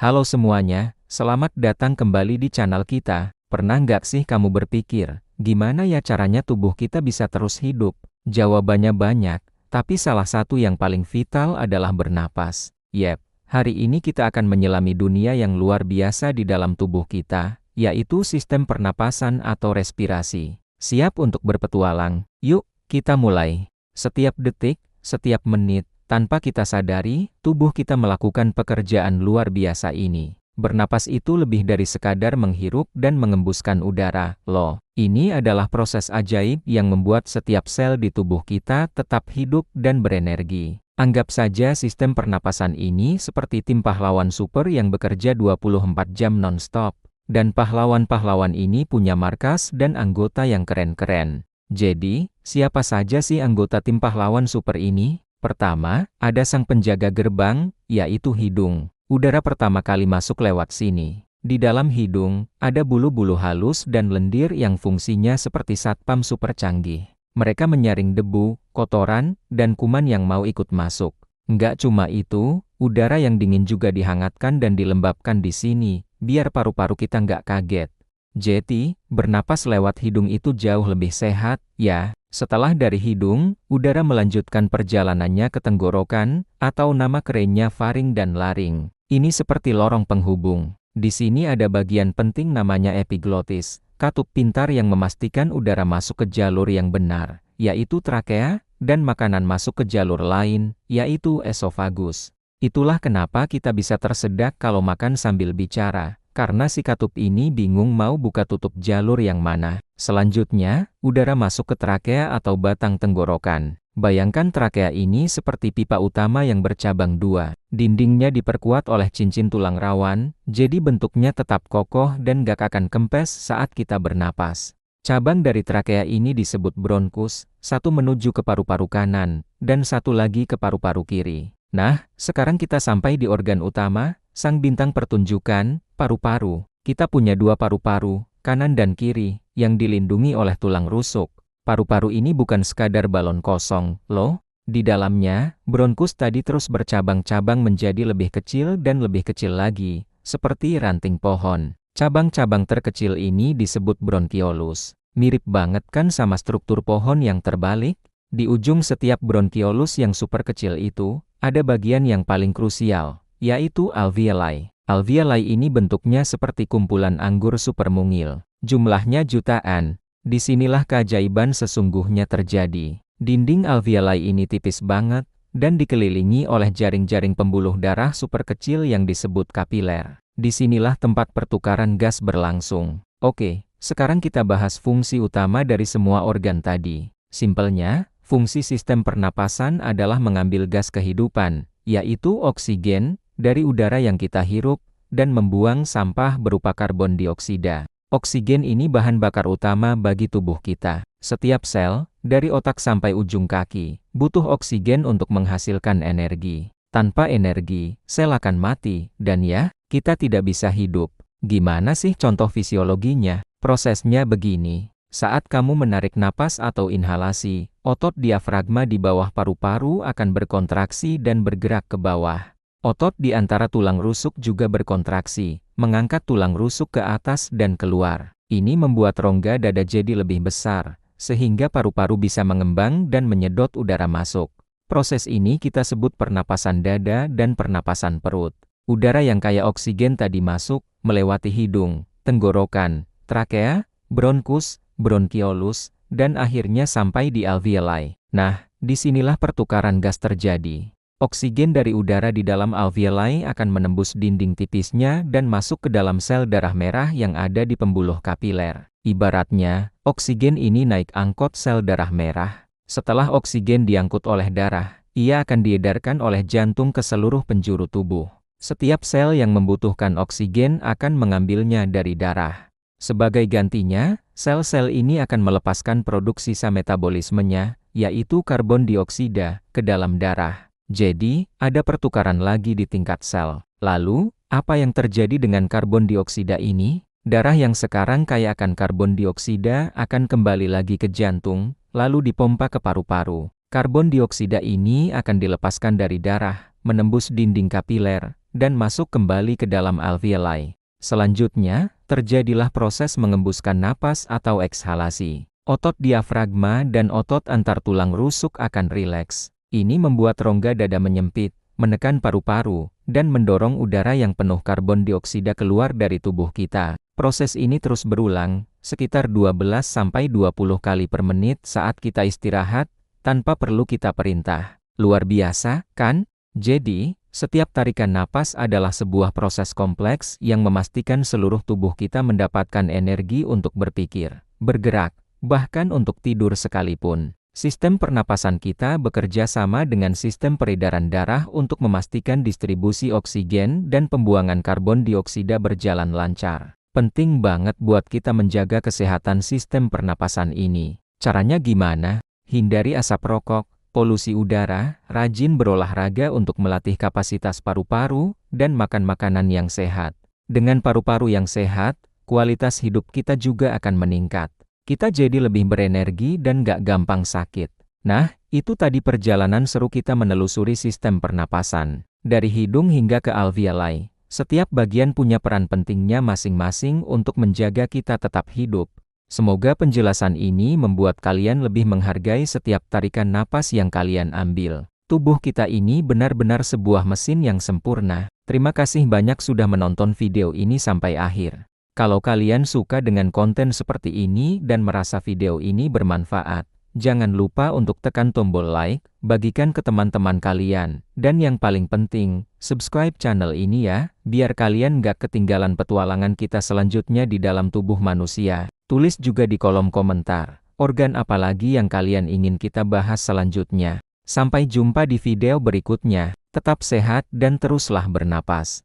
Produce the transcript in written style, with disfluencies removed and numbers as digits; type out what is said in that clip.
Halo semuanya, selamat datang kembali di channel kita. Pernah nggak sih kamu berpikir, gimana ya caranya tubuh kita bisa terus hidup? Jawabannya banyak, tapi salah satu yang paling vital adalah bernapas. Yep, hari ini kita akan menyelami dunia yang luar biasa di dalam tubuh kita, yaitu sistem pernapasan atau respirasi. Siap untuk berpetualang? Yuk, kita mulai. Setiap detik, setiap menit, tanpa kita sadari, tubuh kita melakukan pekerjaan luar biasa ini. Bernapas itu lebih dari sekadar menghirup dan mengembuskan udara, loh. Ini adalah proses ajaib yang membuat setiap sel di tubuh kita tetap hidup dan berenergi. Anggap saja sistem pernapasan ini seperti tim pahlawan super yang bekerja 24 jam non-stop. Dan pahlawan-pahlawan ini punya markas dan anggota yang keren-keren. Jadi, siapa saja sih anggota tim pahlawan super ini? Pertama, ada sang penjaga gerbang, yaitu hidung. Udara pertama kali masuk lewat sini. Di dalam hidung, ada bulu-bulu halus dan lendir yang fungsinya seperti satpam super canggih. Mereka menyaring debu, kotoran, dan kuman yang mau ikut masuk. Nggak cuma itu, udara yang dingin juga dihangatkan dan dilembabkan di sini, biar paru-paru kita nggak kaget. Jadi, bernapas lewat hidung itu jauh lebih sehat, ya. Setelah dari hidung, udara melanjutkan perjalanannya ke tenggorokan, atau nama kerennya faring dan laring. Ini seperti lorong penghubung. Di sini ada bagian penting namanya epiglotis, katup pintar yang memastikan udara masuk ke jalur yang benar, yaitu trakea, dan makanan masuk ke jalur lain, yaitu esofagus. Itulah kenapa kita bisa tersedak kalau makan sambil bicara. Karena si katup ini bingung mau buka tutup jalur yang mana. Selanjutnya, udara masuk ke trakea atau batang tenggorokan. Bayangkan trakea ini seperti pipa utama yang bercabang dua. Dindingnya diperkuat oleh cincin tulang rawan, jadi bentuknya tetap kokoh dan gak akan kempes saat kita bernapas. Cabang dari trakea ini disebut bronkus, satu menuju ke paru-paru kanan, dan satu lagi ke paru-paru kiri. Nah, sekarang kita sampai di organ utama, sang bintang pertunjukan, paru-paru. Kita punya dua paru-paru, kanan dan kiri, yang dilindungi oleh tulang rusuk. Paru-paru ini bukan sekadar balon kosong, loh. Di dalamnya, bronkus tadi terus bercabang-cabang menjadi lebih kecil dan lebih kecil lagi, seperti ranting pohon. Cabang-cabang terkecil ini disebut bronkiolus. Mirip banget kan sama struktur pohon yang terbalik? Di ujung setiap bronkiolus yang super kecil itu, ada bagian yang paling krusial, yaitu alveoli. Alveoli ini bentuknya seperti kumpulan anggur super mungil. Jumlahnya jutaan. Disinilah keajaiban sesungguhnya terjadi. Dinding alveoli ini tipis banget, dan dikelilingi oleh jaring-jaring pembuluh darah super kecil yang disebut kapiler. Disinilah tempat pertukaran gas berlangsung. Oke, sekarang kita bahas fungsi utama dari semua organ tadi. Simpelnya, fungsi sistem pernapasan adalah mengambil gas kehidupan, yaitu oksigen, dari udara yang kita hirup, dan membuang sampah berupa karbon dioksida. Oksigen ini bahan bakar utama bagi tubuh kita. Setiap sel, dari otak sampai ujung kaki, butuh oksigen untuk menghasilkan energi. Tanpa energi, sel akan mati, dan ya, kita tidak bisa hidup. Gimana sih contoh fisiologinya? Prosesnya begini. Saat kamu menarik napas atau inhalasi, otot diafragma di bawah paru-paru akan berkontraksi dan bergerak ke bawah. Otot di antara tulang rusuk juga berkontraksi, mengangkat tulang rusuk ke atas dan keluar. Ini membuat rongga dada jadi lebih besar, sehingga paru-paru bisa mengembang dan menyedot udara masuk. Proses ini kita sebut pernapasan dada dan pernapasan perut. Udara yang kaya oksigen tadi masuk, melewati hidung, tenggorokan, trakea, bronkus, bronkiolus, dan akhirnya sampai di alveoli. Nah, disinilah pertukaran gas terjadi. Oksigen dari udara di dalam alveoli akan menembus dinding tipisnya dan masuk ke dalam sel darah merah yang ada di pembuluh kapiler. Ibaratnya, oksigen ini naik angkot sel darah merah. Setelah oksigen diangkut oleh darah, ia akan diedarkan oleh jantung ke seluruh penjuru tubuh. Setiap sel yang membutuhkan oksigen akan mengambilnya dari darah. Sebagai gantinya, sel-sel ini akan melepaskan produk sisa metabolismenya, yaitu karbon dioksida, ke dalam darah. Jadi, ada pertukaran lagi di tingkat sel. Lalu, apa yang terjadi dengan karbon dioksida ini? Darah yang sekarang kaya akan karbon dioksida akan kembali lagi ke jantung, lalu dipompa ke paru-paru. Karbon dioksida ini akan dilepaskan dari darah, menembus dinding kapiler, dan masuk kembali ke dalam alveoli. Selanjutnya, terjadilah proses mengembuskan napas atau ekhalasi. Otot diafragma dan otot antar tulang rusuk akan rileks. Ini membuat rongga dada menyempit, menekan paru-paru, dan mendorong udara yang penuh karbon dioksida keluar dari tubuh kita. Proses ini terus berulang, sekitar 12-20 kali per menit saat kita istirahat, tanpa perlu kita perintah. Luar biasa, kan? Jadi, setiap tarikan napas adalah sebuah proses kompleks yang memastikan seluruh tubuh kita mendapatkan energi untuk berpikir, bergerak, bahkan untuk tidur sekalipun. Sistem pernapasan kita bekerja sama dengan sistem peredaran darah untuk memastikan distribusi oksigen dan pembuangan karbon dioksida berjalan lancar. Penting banget buat kita menjaga kesehatan sistem pernapasan ini. Caranya gimana? Hindari asap rokok, polusi udara, rajin berolahraga untuk melatih kapasitas paru-paru, dan makan makanan yang sehat. Dengan paru-paru yang sehat, kualitas hidup kita juga akan meningkat. Kita jadi lebih berenergi dan gak gampang sakit. Nah, itu tadi perjalanan seru kita menelusuri sistem pernapasan. Dari hidung hingga ke alveoli, setiap bagian punya peran pentingnya masing-masing untuk menjaga kita tetap hidup. Semoga penjelasan ini membuat kalian lebih menghargai setiap tarikan napas yang kalian ambil. Tubuh kita ini benar-benar sebuah mesin yang sempurna. Terima kasih banyak sudah menonton video ini sampai akhir. Kalau kalian suka dengan konten seperti ini dan merasa video ini bermanfaat, jangan lupa untuk tekan tombol like, bagikan ke teman-teman kalian, dan yang paling penting, subscribe channel ini ya, biar kalian gak ketinggalan petualangan kita selanjutnya di dalam tubuh manusia. Tulis juga di kolom komentar, organ apa lagi yang kalian ingin kita bahas selanjutnya. Sampai jumpa di video berikutnya, tetap sehat dan teruslah bernapas.